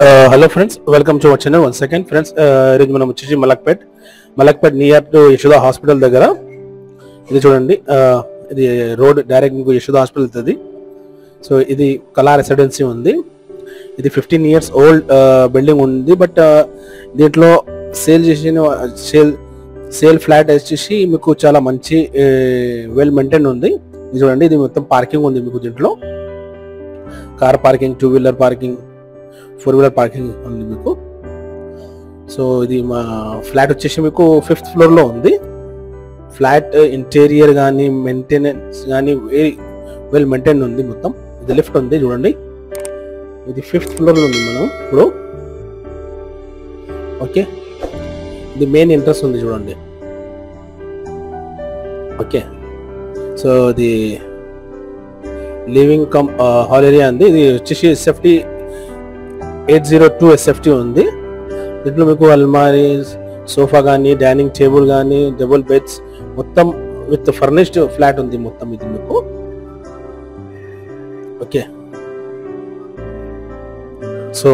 Hello friends, welcome to our channel once again. Friends, ఈరోజు మనం వచ్చేసి Malakpet near to Yashoda hospital దగ్గర ఇది చూడండి. ఇది రోడ్ డైరెక్ట్ మీకు యశోద హాస్పిటల్ అవుతుంది. సో ఇది కళా రెసిడెన్సీ ఉంది. ఇది 15 years ఓల్డ్ బిల్డింగ్ ఉంది. బట్ దీంట్లో సేల్ ఫ్లాట్ వచ్చేసి మీకు చాలా మంచి వెల్ మెయింటైన్ ఉంది. ఇది చూడండి, ఇది మొత్తం పార్కింగ్ ఉంది మీకు. దీంట్లో car parking, 2-wheeler parking, 4-wheeler parking ఉంది మీకు. సో ఇది మా ఫ్లాట్ వచ్చేసి మీకు 5th floor లో ఉంది. ఫ్లాట్ ఇంటీరియర్ కానీ మెయింటెనెన్స్ కానీ వెరీ వెల్ మెయింటైన్ ఉంది మొత్తం. ఇది లిఫ్ట్ ఉంది చూడండి, ఇది 5th floor లో ఉంది మనం ఇప్పుడు. ఓకే, ఇది మెయిన్ ఎంట్రన్స్ ఉంది చూడండి. ఓకే, సో ఇది లివింగ్ కమ్ హాల్ ఏరియా ఉంది. ఇది వచ్చేసి SFT 802 SFT ఉంది. దీంట్లో మీకు అల్మారీ, సోఫా కానీ, డైనింగ్ టేబుల్ కానీ, డబుల్ బెడ్స్ మొత్తం విత్ ఫర్నిష్డ్ ఫ్లాట్ ఉంది మొత్తం ఇది మీకు. ఓకే, సో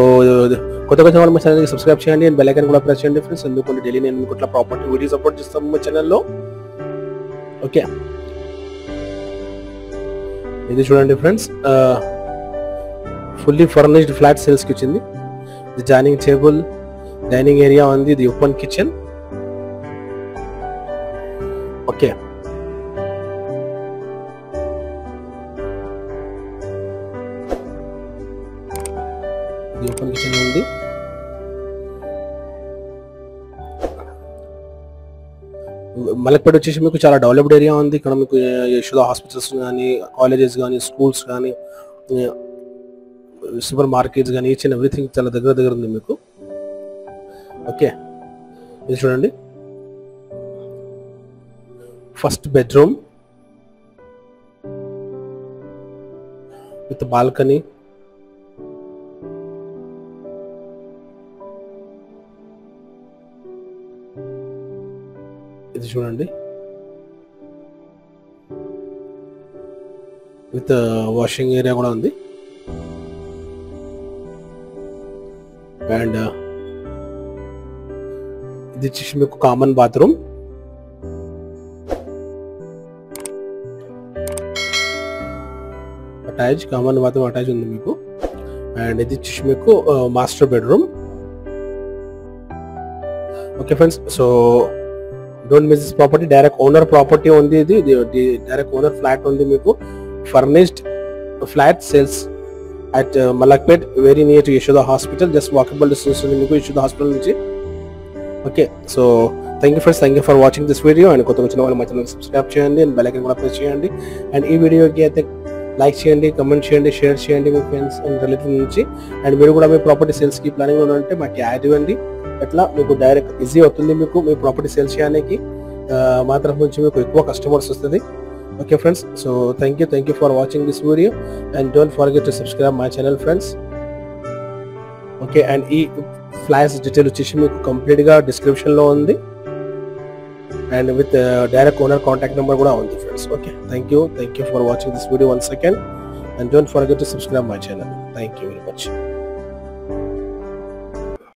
కొత్త వాళ్ళు మా ఛానల్కి సబ్స్క్రైబ్ చేయండి అండ్ బెల్ ఐకాన్ కూడా ప్రెస్ చేయండి ఫ్రెండ్స్. ఎందుకంటే డైలీ నేను మీకు ఇట్లా ప్రాపర్టీ వీడియోస్ అప్లోడ్ చేస్తాను మా ఛానల్లో. ఓకే, ఇది చూడండి friends, fully furnished flat sales కి వచ్చింది. ఇది డైనింగ్ టేబుల్, డైనింగ్ ఏరియా ఉంది. ఇది ఓపెన్ కిచెన్. ఓకే, ఇది ఓపెన్ కిచెన్ ఉంది. మలక్పేట వచ్చేసి మీకు చాలా డెవలప్డ్ ఏరియా ఉంది. ఇక్కడ మీకు యశోద హాస్పిటల్స్ కానీ, కాలేజెస్ కానీ, స్కూల్స్ కానీ, సూపర్ మార్కెట్స్ కానీ, ఈచ్ అండ్ ఎవ్రీథింగ్ చాలా దగ్గర ఉంది మీకు. ఓకే, ఇది చూడండి, ఫస్ట్ బెడ్రూమ్ విత్ బాల్కనీ. ఇది చూడండి, విత్ వాషింగ్ ఏరియా కూడా ఉంది. అండ్ ఇది వచ్చేసి మీకు common bathroom. Common bathroom attach ఉంది మీకు. అండ్ ఇది వచ్చేసి మీకు master bedroom. Okay friends, so don't miss this property. Direct owner property ఉంది. ఇది డైరెక్ట్ ఓనర్ ఫ్లాట్ ఉంది మీకు. Furnished flat sales at Malakpet, very near to Yashoda Hospital. Just walkable distance to Yashoda Hospital nunchi. Okay, so thank you friends, thank you for watching this video. And kotta vachina vallu ma channel subscribe cheyandi and bell icon kuda press cheyandi. And ee video ki aithe like cheyandi, comment cheyandi, share cheyandi me friends and relative నుంచి. And మీరు కూడా మీ property sales కి planning లో ఉంటే మాకు add ఇవ్వండి. అట్లా మీకు డైరెక్ట్ ఈజీ అవుతుంది మీకు మీ ప్రాపర్టీ సేల్స్ చేయడానికి. మా తరఫు నుంచి మీకు ఎక్కువ కస్టమర్స్ వస్తుంది. Okay friends, so thank you for watching this video and don't forget to subscribe my channel friends. Okay, and ee flash detail వచ్చేసి మీకు కంప్లీట్ గా డిస్క్రిప్షన్ లో ఉంది and with direct owner contact number కూడా ఉంది friends. Okay, thank you for watching this video once again and don't forget to subscribe my channel. Thank you very much.